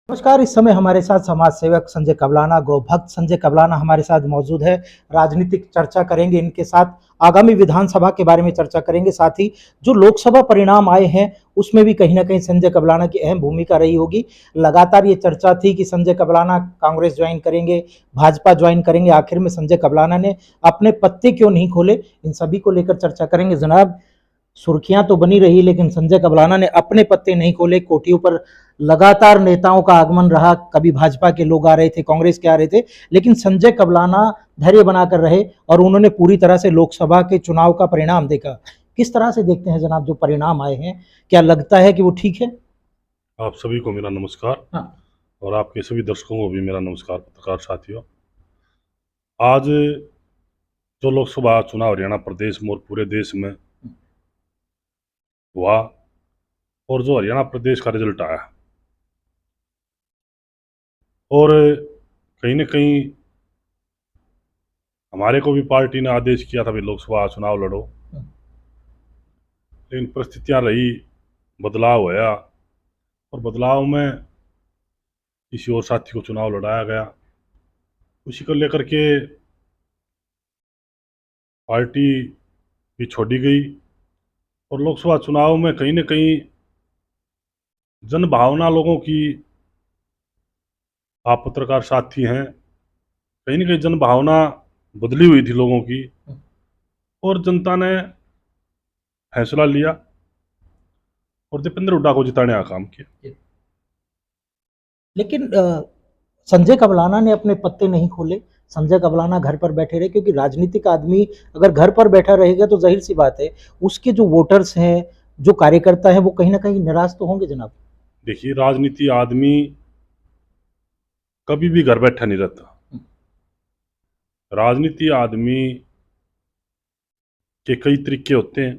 नमस्कार। इस समय हमारे साथ समाज सेवक संजय कबलाना, गौ भक्त संजय कबलाना हमारे साथ मौजूद है। राजनीतिक चर्चा करेंगे इनके साथ, आगामी विधानसभा के बारे में चर्चा करेंगे, साथ ही जो लोकसभा परिणाम आए हैं उसमें भी कहीं ना कहीं संजय कबलाना की अहम भूमिका रही होगी। लगातार ये चर्चा थी कि संजय कबलाना कांग्रेस ज्वाइन करेंगे, भाजपा ज्वाइन करेंगे। आखिर में संजय कबलाना ने अपने पत्ते क्यों नहीं खोले, इन सभी को लेकर चर्चा करेंगे। जनाब, सुर्खियां तो बनी रही लेकिन संजय कबलाना ने अपने पत्ते नहीं खोले। कोठियों पर लगातार नेताओं का आगमन रहा, कभी भाजपा के लोग आ रहे थे, कांग्रेस के आ रहे थे, लेकिन संजय कबलाना धैर्य बनाकर रहे और उन्होंने पूरी तरह से लोकसभा के चुनाव का परिणाम देखा। किस तरह से देखते हैं जनाब जो परिणाम आए हैं, क्या लगता है कि वो ठीक है? आप सभी को मेरा नमस्कार। हाँ। और आपके सभी दर्शकों को भी मेरा नमस्कार। पत्रकार साथियों, आज जो लोकसभा चुनाव हरियाणा प्रदेश में और पूरे देश में हुआ और जो हरियाणा प्रदेश का रिजल्ट आया, और कहीं न कहीं हमारे को भी पार्टी ने आदेश किया था भी लोकसभा चुनाव लड़ो, लेकिन परिस्थितियां रही, बदलाव हुआ और बदलाव में किसी और साथी को चुनाव लड़ाया गया। उसी को लेकर के पार्टी भी छोड़ी गई और लोकसभा चुनाव में कहीं न कहीं जन भावना लोगों की, आप पत्रकार साथी हैं, कहीं न कहीं जन भावना बदली हुई थी लोगों की और जनता ने फैसला लिया और दीपेंद्र हुड्डा को जिताने का काम किया। लेकिन संजय कबलाना ने अपने पत्ते नहीं खोले। संजय कबलाना घर पर बैठे रहे, क्योंकि राजनीतिक आदमी अगर घर पर बैठा रहेगा तो जाहिर सी बात है उसके जो वोटर्स हैं, जो कार्यकर्ता हैं, वो कहीं ना कहीं निराश तो होंगे जनाब। देखिए, राजनीति आदमी कभी भी घर बैठा नहीं रहता। राजनीति आदमी के कई तरीके होते हैं,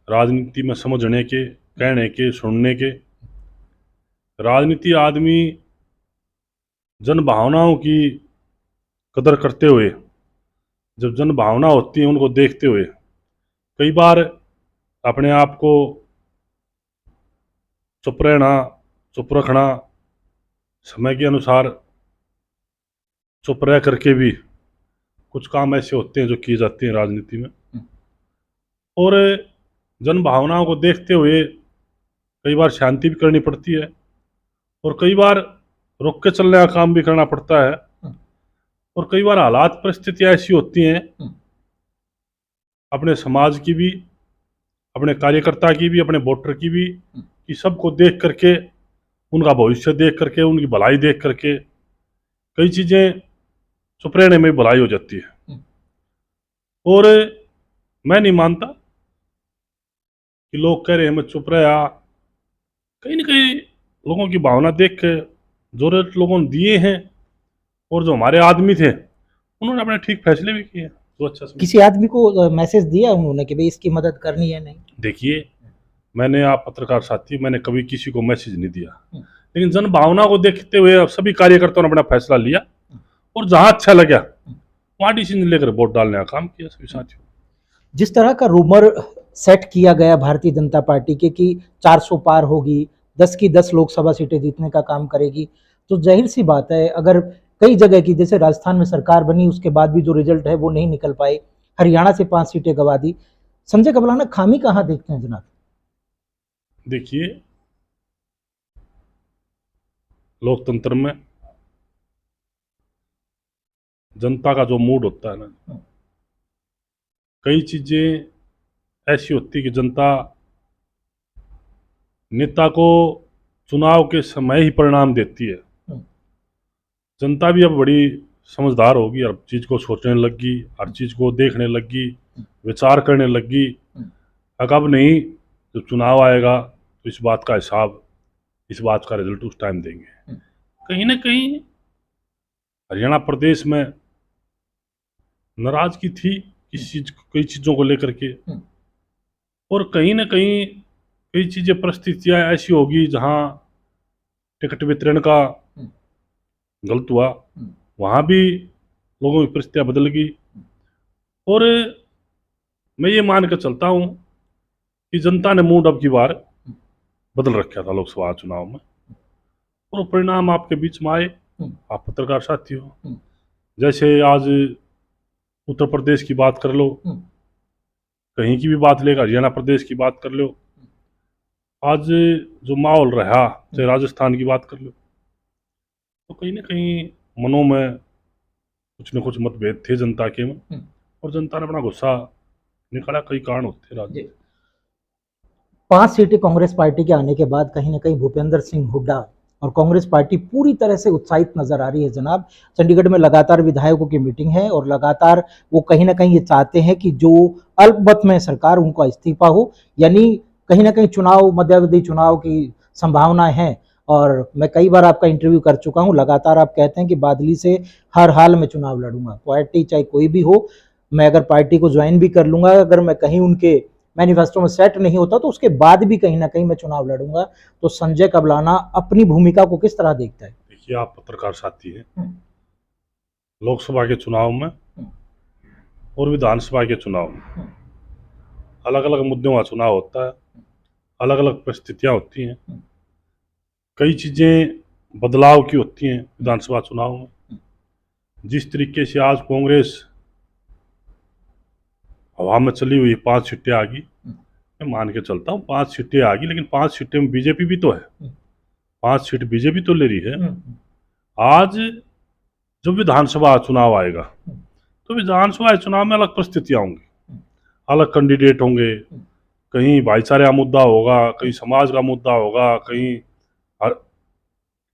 राजनीति में समझने के, कहने के, सुनने के। राजनीति आदमी जन भावनाओं की कदर करते हुए, जब जन भावना होती है उनको देखते हुए, कई बार अपने आप को चुप रहना, चुप रखना, समय के अनुसार चुप रह करके भी कुछ काम ऐसे होते हैं जो किए जाते हैं राजनीति में। और जन भावनाओं को देखते हुए कई बार शांति भी करनी पड़ती है और कई बार रुक के चलने का काम भी करना पड़ता है। और कई बार हालात परिस्थितियां ऐसी होती हैं, अपने समाज की भी, अपने कार्यकर्ता की भी, अपने वोटर की भी, कि सबको देख करके, उनका भविष्य देख करके, उनकी भलाई देख करके कई चीज़ें चुप रहने में भलाई हो जाती है। और मैं नहीं मानता कि लोग कह रहे हैं मैं चुप रहा, कहीं ना कहीं लोगों की भावना देख के जो रेट लोगों ने दिए हैं और जो हमारे आदमी थे उन्होंने अपने ठीक फैसले भी किए, तो अच्छा समझ। किसी आदमी को मैसेज दिया उन्होंने कि भाई इसकी मदद करनी है? नहीं। देखिए, मैंने, आप पत्रकार साथी, मैंने कभी किसी को मैसेज नहीं दिया, लेकिन जन भावना को देखते हुए अब सभी कार्यकर्ताओं ने अपना फैसला लिया और जहां अच्छा लगा वहां डिसीजन लेकर वोट डालने का काम किया सभी साथियों। जिस तरह का रूमर सेट किया गया भारतीय जनता पार्टी के कि 400 पार होगी, 10 की 10 लोकसभा सीटें जीतने का काम करेगी, तो जाहिर सी बात है अगर कई जगह की, जैसे राजस्थान में सरकार बनी उसके बाद भी जो रिजल्ट है वो नहीं निकल पाए, हरियाणा से 5 सीटें गवा दी, संजय कबलाना खामी कहां देखते हैं जनाब? देखिए, लोकतंत्र में जनता का जो मूड होता है ना, कई चीजें ऐसी होती कि जनता नेता को चुनाव के समय ही परिणाम देती है। जनता भी अब बड़ी समझदार होगी, हर चीज को सोचने लगी, हर चीज को देखने लगी, विचार करने लगी। अब नहीं, जब चुनाव आएगा तो इस बात का हिसाब, इस बात का रिजल्ट उस टाइम देंगे। कहीं ना कहीं हरियाणा प्रदेश में नाराजगी थी किस चीज, कई चीज़ों को लेकर के, और कहीं ना कहीं कई चीज़ें, परिस्थितियां ऐसी होगी जहां टिकट वितरण का गलत हुआ, वहां भी लोगों की परिस्थितियां बदल गई। और मैं ये मान कर चलता हूं कि जनता ने मूड अब की बार बदल रखा था लोकसभा चुनाव में। और वो परिणाम आपके बीच में आए। आप पत्रकार साथी हो, हम्म। जैसे आज उत्तर प्रदेश की बात कर लो, कहीं की भी बात लेगा, हरियाणा प्रदेश की बात कर लो, आज जो माहौल रहा, चाहे राजस्थान की बात कर लो, तो कहीं ना कहीं मनों में कुछ न कुछ मतभेद थे जनता के में, और जनता ने अपना गुस्सा निकाला। कई कारण होते राज्य। 5 सीटें कांग्रेस पार्टी के आने के बाद कहीं ना कहीं भूपेंद्र सिंह हुड्डा और कांग्रेस पार्टी पूरी तरह से उत्साहित नजर आ रही है जनाब। चंडीगढ़ में लगातार विधायकों की मीटिंग है और लगातार वो कहीं ना कहीं ये चाहते हैं कि जो अल्पमत में सरकार उनका इस्तीफा हो, यानी कहीं ना कहीं चुनाव, मध्यावधि चुनाव की संभावनाएं हैं। और मैं कई बार आपका इंटरव्यू कर चुका हूं, लगातार आप कहते हैं कि बादली से हर हाल में चुनाव लड़ूंगा, पार्टी चाहे कोई भी हो, मैं अगर पार्टी को ज्वाइन भी कर लूंगा, अगर मैं कहीं उनके मैनिफेस्टो में सेट नहीं होता तो उसके बाद भी कहीं ना कहीं मैं चुनाव लड़ूंगा। तो संजय कबलाना अपनी भूमिका को किस तरह देखता है? देखिए, आप पत्रकार साथी हैं, लोकसभा के चुनाव में और विधानसभा के चुनाव में अलग अलग मुद्दों का चुनाव होता है, अलग अलग परिस्थितियां होती हैं, कई चीजें बदलाव की होती हैं विधानसभा चुनाव में। जिस तरीके से आज कांग्रेस हवा में चली हुई 5 सीटें आ गई, मैं मान के चलता हूँ 5 सीटें आ गई, लेकिन 5 सीटें में बीजेपी भी तो है, 5 सीट बीजेपी तो ले रही है। आज जब विधानसभा चुनाव आएगा तो विधानसभा चुनाव में अलग परिस्थितियां होंगी, अलग कैंडिडेट होंगे, कहीं भाईचारे का मुद्दा होगा, कहीं समाज का मुद्दा होगा, कहीं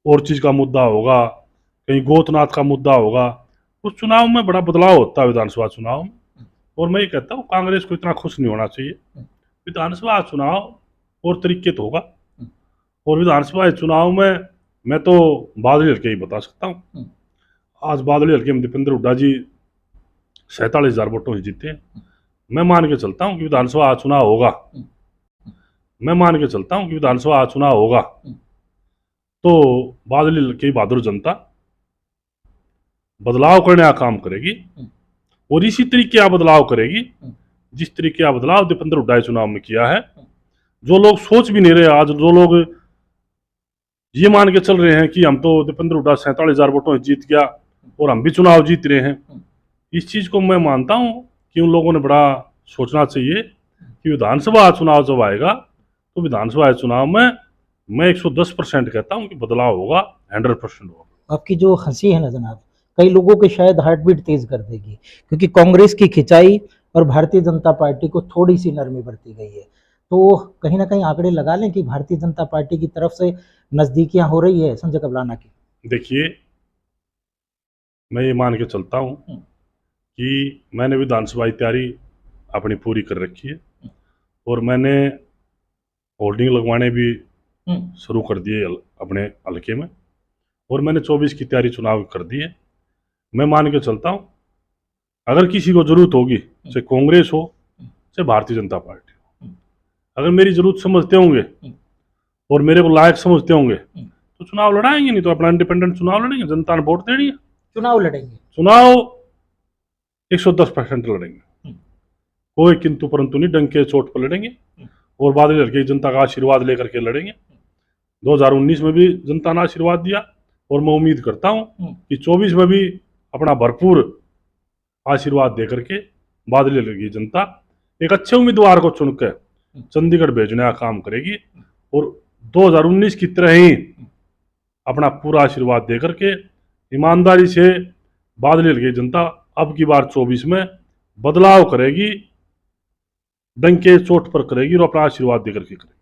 और चीज का मुद्दा होगा, कहीं गोतनाथ का मुद्दा होगा। उस चुनाव में बड़ा बदलाव होता है विधानसभा चुनाव में। और मैं ये कहता हूँ कांग्रेस को इतना खुश नहीं होना चाहिए। विधानसभा चुनाव और तरीके तो होगा, और विधानसभा चुनाव में मैं तो बादल हल्के ही बता सकता हूँ। आज बादल हल्के में दीपेंद्र हुड्डा जी 47,000 वोटों से जीते हैं। मैं मान के चलता हूँ कि विधानसभा चुनाव होगा, मैं मान के चलता हूँ कि विधानसभा चुनाव होगा तो बादल हल्के बहादुर जनता बदलाव करने का काम करेगी, और इसी तरीके का बदलाव करेगी जिस तरीके का बदलाव दीपेंद्र हुड्डा चुनाव में किया है। जो लोग सोच भी नहीं रहे, आज जो लोग ये मान के चल रहे हैं कि हम तो दीपेंद्र हुड्डा 47,000 वोटों से जीत गया और हम भी चुनाव जीत रहे हैं, इस चीज को मैं मानता हूं कि उन लोगों ने बड़ा सोचना चाहिए कि विधानसभा चुनाव जब आएगा तो विधानसभा चुनाव में मैं 110% कहता हूं कि बदलाव होगा, 100% होगा। आपकी जो हंसी है ना जनाब, कई लोगों के शायद हार्ट बीट तेज कर देगी, क्योंकि कांग्रेस की खिंचाई और भारतीय जनता पार्टी को थोड़ी सी नरमी बरती गई है। तो कहीं ना कहीं आंकड़े लगा लें कि भारतीय जनता पार्टी की तरफ से नजदीकियां हो रही है संजय कबलाना की। देखिए, मैं ये मान के चलता हूं कि मैंने विधानसभा की तैयारी अपनी पूरी कर रखी है, और मैंने होल्डिंग लगवाने भी शुरू कर दिए अपने हल्के में, और मैंने 24 की तैयारी चुनाव कर दी है। मैं मान के चलता हूँ अगर किसी को जरूरत होगी, चाहे कांग्रेस हो चाहे भारतीय जनता पार्टी हो, अगर मेरी जरूरत समझते होंगे और मेरे को लायक समझते होंगे तो चुनाव लड़ाएंगे, नहीं तो अपना इंडिपेंडेंट चुनाव लड़ेंगे। जनता ने वोट देनी है, चुनाव लड़ेंगे, चुनाव 110% लड़ेंगे, कोई किंतु परंतु नहीं, डंके चोट पर लड़ेंगे, और बादल हल्के जनता का आशीर्वाद लेकर के लड़ेंगे। 2019 में भी जनता ने आशीर्वाद दिया, और मैं उम्मीद करता हूं कि 24 में भी अपना भरपूर आशीर्वाद देकर के बादल हल्के जनता एक अच्छे उम्मीदवार को चुनकर चंडीगढ़ भेजने का काम करेगी, और 2019 की तरह ही अपना पूरा आशीर्वाद देकर के ईमानदारी से बादल हल्के जनता अब की बार 24 में बदलाव करेगी, डंके चोट पर करेगी, और अपना आशीर्वाद देकर के करेगी।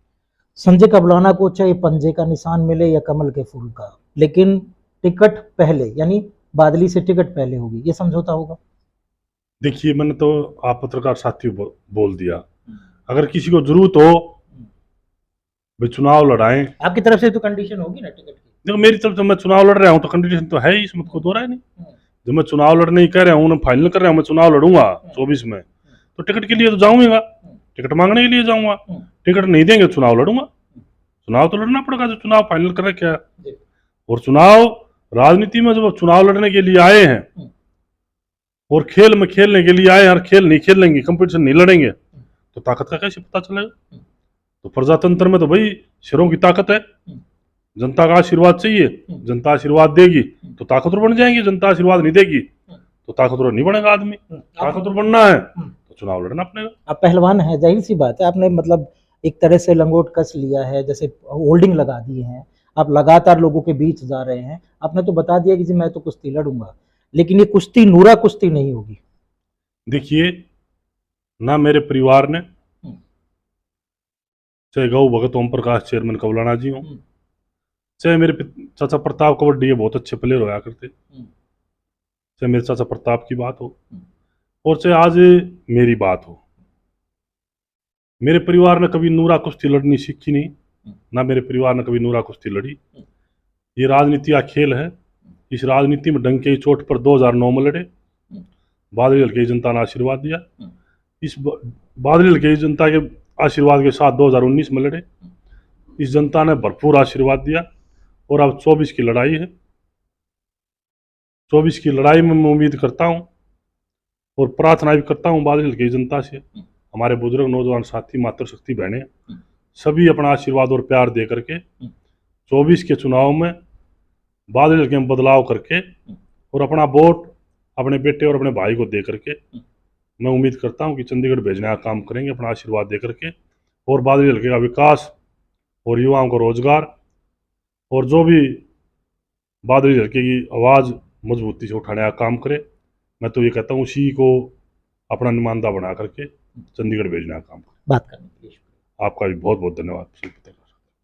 संजय कबलाना को चाहे पंजे का निशान मिले या कमल के फूल का, लेकिन टिकट पहले, यानी बादली से टिकट पहले होगी, ये समझौता होगा। देखिए, मैंने तो आप पत्रकार साथी बोल दिया, अगर किसी को जरूरत हो वे चुनाव लड़ाएं। आपकी तरफ से तो कंडीशन होगी ना टिकट की? देखो, मेरी तरफ से मैं चुनाव लड़ रहा हूं तो कंडीशन तो है ही, इसमें कोई दो राय नहीं। जब मैं चुनाव लड़ने ही कह रहा हूँ, फाइनल कर रहा हूँ मैं चुनाव लड़ूंगा 24 में, तो टिकट के लिए तो जाऊंगा, टिकट मांगने के लिए जाऊंगा। टिकट नहीं देंगे चुनाव लड़ूंगा, चुनाव तो लड़ना पड़ेगा जो चुनाव फाइनल कर रखे है। और चुनाव राजनीति में जब चुनाव लड़ने के लिए आए हैं और खेल में खेलने के लिए आए हैं, और खेल नहीं खेलेंगे, कंपटीशन नहीं लड़ेंगे, तो ताकत का कैसे पता चलेगा? तो प्रजातंत्र में तो भाई सिरों की ताकत है, जनता का आशीर्वाद चाहिए, जनता आशीर्वाद देगी तो ताकतवर बन जाएंगे, जनता आशीर्वाद नहीं देगी तो ताकतवर नहीं बनेगा आदमी। ताकतवर बनना है तो चुनाव लड़ना पड़ेगा। आप पहलवान हैं, जाहिर सी बात है, आपने मतलब एक तरह से लंगोट कस लिया है, जैसे होल्डिंग लगा दी है, आप लगातार लोगों के बीच जा रहे हैं। आपने तो बता दिया कि जी मैं तो कुश्ती लड़ूंगा, लेकिन ये कुश्ती नूरा कुश्ती नहीं होगी। देखिए, ना मेरे परिवार ने, चाहे गौ भगत ओम प्रकाश चेयरमैन कबलाना जी हों, चाहे मेरे चाचा प्रताप कबड्डी बहुत अच्छे प्लेयर होया करते, चाहे मेरे चाचा प्रताप की बात हो और चाहे आज मेरी बात हो, मेरे परिवार ने कभी नूरा कुश्ती लड़नी सीखी नहीं, ना मेरे परिवार ने कभी नूरा कुश्ती लड़ी। ये राजनीति का खेल है। इस राजनीति में डंके की चोट पर 2009 में लड़े, बादल हल्के की जनता ने आशीर्वाद दिया। इस बादल हल्के की जनता के आशीर्वाद के साथ 2019 में लड़े, इस जनता ने भरपूर आशीर्वाद दिया और अब 24 की लड़ाई है। 24 की लड़ाई में मैं उम्मीद करता हूँ और प्रार्थना भी करता हूँ बादल हल्के की जनता से, हमारे बुजुर्ग नौजवान साथी मातृशक्ति बहनें सभी अपना आशीर्वाद और प्यार दे करके 24 के चुनाव में बादल हल्के में बदलाव करके और अपना वोट अपने बेटे और अपने भाई को दे करके मैं उम्मीद करता हूं कि चंडीगढ़ भेजने का काम करेंगे, अपना आशीर्वाद दे करके, और बादल हल्के का विकास और युवाओं को रोजगार और जो भी बादल हल्के की आवाज़ मजबूती से उठाने का काम करे। मैं तो ये कहता हूँ उसी को अपना नुमाइंदा बना करके चंडीगढ़ भेजने का काम करें। बात करने के लिए आपका भी बहुत बहुत धन्यवाद।